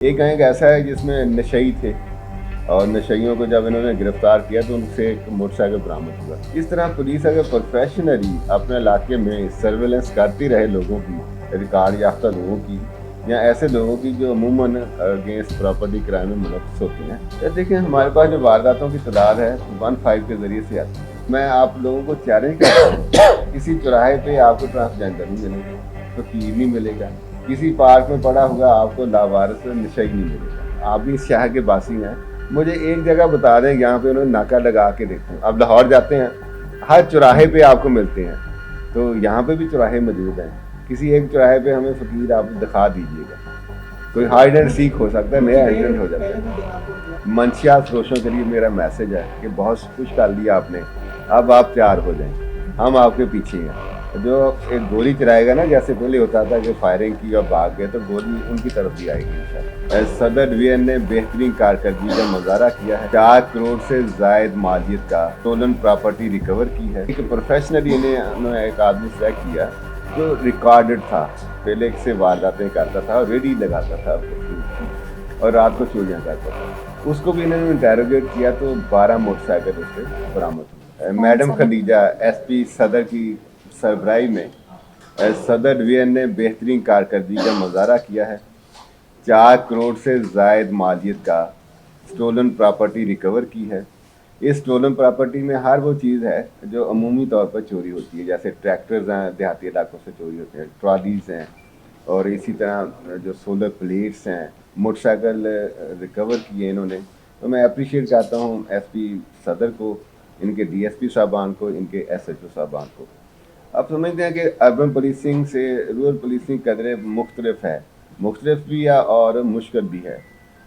एक गैंग ऐसा है जिसमें नशई थे और नशइयों को जब इन्होंने गिरफ्तार किया तो उनसे एक मोटरसाइकिल बरामद हुआ। इस तरह पुलिस अगर प्रोफेशनली अपने इलाके में सर्वेलेंस करती रहे लोगों की, रिकॉर्ड याफ्ता लोगों की या ऐसे लोगों की जो अमूमन अगेंस्ट प्रॉपर्टी क्राइम में मुलव्वस होते हैं, तो देखिए हमारे पास जो वारदातों की तादाद है 15 के ज़रिए से आती है। मैं आप लोगों को चैलेंज करता हूँ, किसी चौराहे पे आपको ट्रांसजेंडर नहीं मिलेगा, फकीर नहीं मिलेगा, किसी पार्क में पड़ा हुआ आपको लावारिस नशई नहीं मिलेगा। आप भी इस शहर के बासी हैं, मुझे एक जगह बता दें यहाँ पे उन्होंने नाका लगा के देखो। अब लाहौर जाते हैं, हर चौराहे पे आपको मिलते हैं, तो यहाँ पे भी चौराहे मौजूद हैं। किसी एक चौराहे पे हमें फकीर आप दिखा दीजिएगा, कोई हाइड एंड सीक हो सकता है, नया एक्सीडेंट हो जाता है। मंशियात फरोशों के लिए मेरा मैसेज है कि बहुत कुछ कर लिया आपने, अब आप तैयार हो जाएं, हम आपके पीछे हैं। जो एक गोली चलाएगा ना, जैसे पहले होता था कि फायरिंग की और भाग गए, तो गोली उनकी तरफ भी आएगी। सदर डिवीजन ने बेहतरीन कारकर्दगी का मुजाहरा किया है। 4 करोड़ से जायद मालियत का स्टोलन प्रॉपर्टी रिकवर की है। एक प्रोफेशनली इन्होंने एक आदमी सेलेक्ट किया जो रिकॉर्डेड था, पहले से वारदातें करता था, रेडी लगाता था और रात को चोरियाँ करता था। उसको भी इन्होंने इंटेरोगेट किया तो 12 मोटरसाइकिल उससे बरामद हुए। मैडम खदीजा एसपी सदर की सरबराही में सदर डिवीजन ने बेहतरीन कारकर्दगी का मुजाहरा किया है। 4 करोड़ से जायद मालियत का स्टोलन प्रॉपर्टी रिकवर की है। इस स्टोलन प्रॉपर्टी में हर वो चीज़ है जो अमूमी तौर पर चोरी होती है, जैसे ट्रैक्टर्स हैं, देहाती इलाकों से चोरी होते हैं, ट्रॉलीज़ हैं, और इसी तरह जो सोलर प्लेट्स हैं, मोटरसाइकिल रिकवर किए इन्होंने। तो मैं अप्रिशिएट करता हूँ एसपी सदर को, इनके डीएसपी साहबान को, इनके एसएचओ साहबान को। अब समझते हैं कि अर्बन पुलिसिंग से रूरल पुलिसिंग कदरे मुख्तलिफ है, मुख्तलिफ भी है और मुश्किल भी है।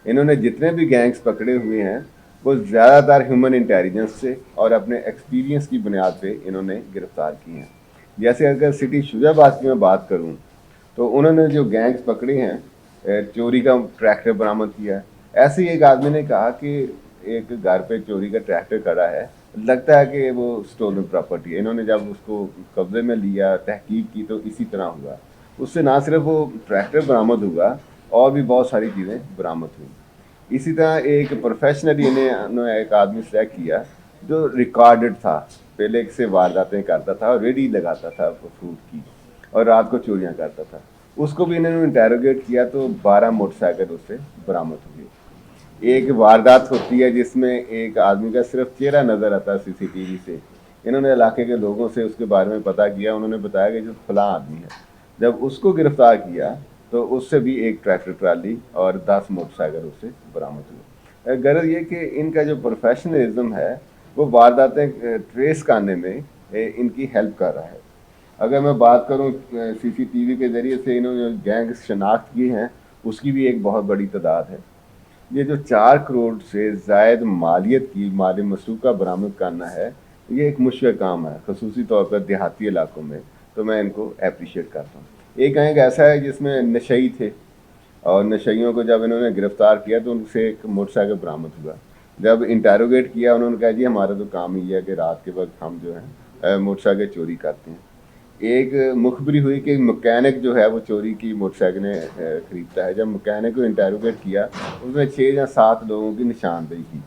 इन्होंने जितने भी गैंग्स पकड़े हुए हैं वो ज़्यादातर ह्यूमन इंटेलिजेंस से और अपने एक्सपीरियंस की बुनियाद पे इन्होंने गिरफ्तार किए हैं। जैसे अगर सिटी शुजाबाद की मैं बात करूं तो उन्होंने जो गैंग्स पकड़े हैं, चोरी का ट्रैक्टर बरामद किया है। ऐसे ही एक आदमी ने कहा कि एक घर पे चोरी का ट्रैक्टर खड़ा है, लगता है कि वो स्टोलन प्रॉपर्टी है। इन्होंने जब उसको कब्जे में लिया, तहकीक की, तो इसी तरह हुआ। उससे ना सिर्फ वो ट्रैक्टर बरामद हुआ और भी बहुत सारी चीज़ें बरामद हुई। इसी तरह एक प्रोफेशनली इन्होंने एक आदमी सेलेक्ट किया जो रिकॉर्डेड था, पहले से वारदातें करता था, रेडी लगाता था फ्रूट की और रात को चोरियाँ करता था। उसको भी इन्होंने इंटेरोगेट किया तो 12 मोटरसाइकिल उससे बरामद हुई। एक वारदात होती है जिसमें एक आदमी का सिर्फ चेहरा नज़र आता है सीसीटीवी से। इन्होंने इलाके के लोगों से उसके बारे में पता किया, उन्होंने बताया कि जो फलां आदमी है। जब उसको गिरफ्तार किया तो उससे भी एक ट्रैक्टर ट्राली और 10 मोटरसाइकिल उससे बरामद हुए। गरज ये कि इनका जो प्रोफेशनलिज्म है वो वारदातें ट्रेस करने में इनकी हेल्प कर रहा है। अगर मैं बात करूं सीसीटीवी के ज़रिए से इन्होंने गैंग शनाख्त की हैं, उसकी भी एक बहुत बड़ी तादाद है। ये जो 4 करोड़ से ज़ायद मालियत की माल मसरूक़ा बरामद करना है, ये एक मुश्किल काम है, ख़ुसूसी तौर पर देहाती इलाकों में। तो मैं इनको अप्रिशिएट करता हूँ। एक गैंग ऐसा है जिसमें नशई थे और नशइयों को जब इन्होंने गिरफ़्तार किया तो उनसे एक मोटरसाइकिल बरामद हुआ। जब इंटेरोगेट किया उन्होंने कहा जी हमारा तो काम ही है कि रात के वक्त हम जो है मोटरसाइकिल चोरी करते हैं। एक मुखबरी हुई कि मकैनिक जो है वो चोरी की मोटरसाइकिलें खरीदता है। जब मकैनिक को इंटेरोगेट किया उसमें 6 या 7 लोगों की निशानदेही की।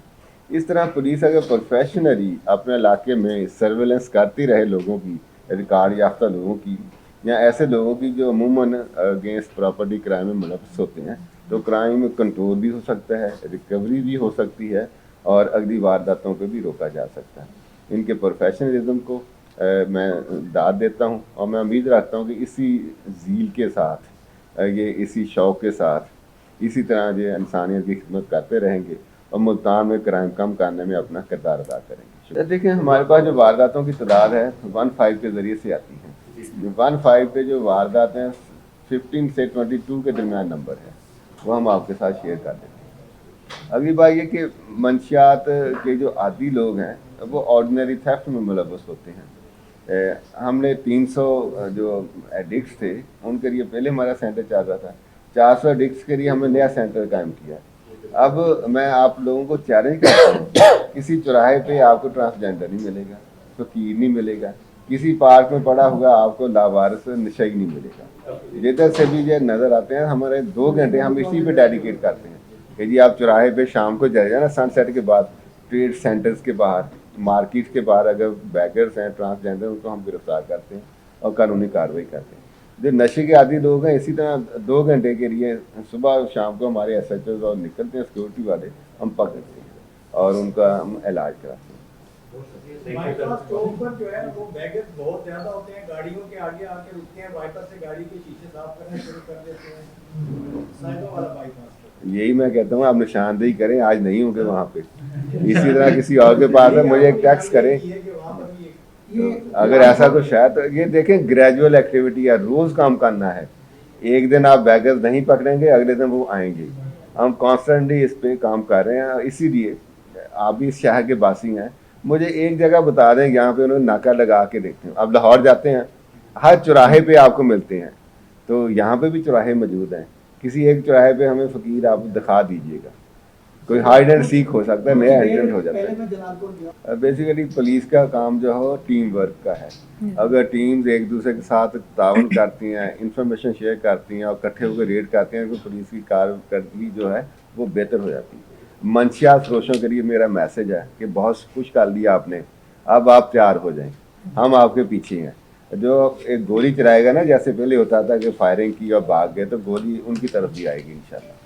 इस तरह पुलिस अगर प्रोफेशनली अपने इलाके में सर्वेलेंस करती रहे लोगों की, रिकॉर्ड याफ्ता लोगों की या ऐसे लोगों की जो अमूमन अगेंस्ट प्रॉपर्टी क्राइम में मुलव्वस होते हैं, तो क्राइम कंट्रोल भी हो सकता है, रिकवरी भी हो सकती है और अगली वारदातों को भी रोका जा सकता है। इनके प्रोफेशनलिज्म को मैं दाद देता हूँ और मैं उम्मीद रखता हूँ कि इसी ज़ील के साथ, ये इसी शौक़ के साथ इसी तरह ये इंसानियत की खिदमत करते रहेंगे और मुल्तान में क्राइम कम करने में अपना किरदार अदा करेंगे। देखिए हमारे पास जो वारदातों की तादाद है 15 के ज़रिए से आती है। 15 पे जो वारदात हैं 15 से 22 के दरमियान नंबर है, वो हम आपके साथ शेयर कर देते हैं। अगली बात ये कि मंशियात के जो आदी लोग हैं वो ऑर्डिनरी थेफ्ट में मुलव्वस होते हैं। हमने 300 जो एडिक्ट्स थे उनके लिए पहले हमारा सेंटर चल रहा था, 400 एडिक्ट्स के लिए हमने नया सेंटर कायम किया। अब मैं आप लोगों को चैलेंज करता हूँ, किसी चौराहे पे आपको ट्रांसजेंडर नहीं मिलेगा, फकीर नहीं मिलेगा, किसी पार्क में पड़ा हुआ आपको लावारिस नशई नहीं मिलेगा। जिधर से भी ये नज़र आते हैं, हमारे 2 घंटे हम इसी पे डेडिकेट करते हैं कि जी आप चौराहे पे शाम को चले जाना, सनसेट के बाद ट्रेड सेंटर्स के बाहर, मार्केट के बाहर अगर बैगर्स हैं, ट्रांसजेंडर, उनको हम गिरफ्तार करते हैं और कानूनी कार्रवाई करते हैं। जो नशे के आदि लोग हैं, इसी तरह 2 घंटे के लिए सुबह और शाम को हमारे SHOs और निकलते हैं सिक्योरिटी वाले, हम पकड़ते हैं और उनका हम इलाज कराते हैं। बाईपास चौक पर जो है वो बैगेज बहुत ज्यादा होते हैं, गाड़ियों के आगे आके रुकते हैं, वाइपर से गाड़ी के शीशे साफ करना शुरू कर देते हैं, साइडों वाला बाईपास। यही मैं कहता हूँ, आप निशानदेही करें, आज नहीं होंगे वहाँ पे, इसी तरह किसी और के पास है, मुझे एक टैक्स करें। अगर ऐसा कुछ है तो ये देखें, ग्रेजुअल एक्टिविटी है, रोज काम करना है। एक दिन आप बैगर्स नहीं पकड़ेंगे, अगले दिन वो आएंगे। हम कॉन्स्टेंटली इस पे काम कर रहे हैं, इसीलिए आप भी इस शहर के बासी हैं। मुझे एक जगह बता दें यहाँ पे उन्होंने नाका लगा के देखते हैं। अब लाहौर जाते हैं, हर चौराहे पे आपको मिलते हैं, तो यहाँ पे भी चौराहे मौजूद हैं। किसी एक चौराहे पे हमें फ़कीर आप दिखा दीजिएगा, कोई हाइड एंड सीक हो सकता है, नया एंट्रेंट हो जाता है। बेसिकली पुलिस का काम जो है टीम वर्क का है। अगर टीम्स एक दूसरे के साथ ताउन करती हैं, इंफॉर्मेशन शेयर करती हैं और इकट्ठे होकर रेड करते हैं, तो पुलिस की कारकर्दगी जो है वो बेहतर हो जाती है। मंशियात फरोशों के लिए मेरा मैसेज है कि बहुत कुछ कर लिया आपने, अब आप तैयार हो जाएं, हम आपके पीछे हैं। जो एक गोली चलाएगा ना, जैसे पहले होता था कि फायरिंग की और भाग गए, तो गोली उनकी तरफ भी आएगी इंशाल्लाह।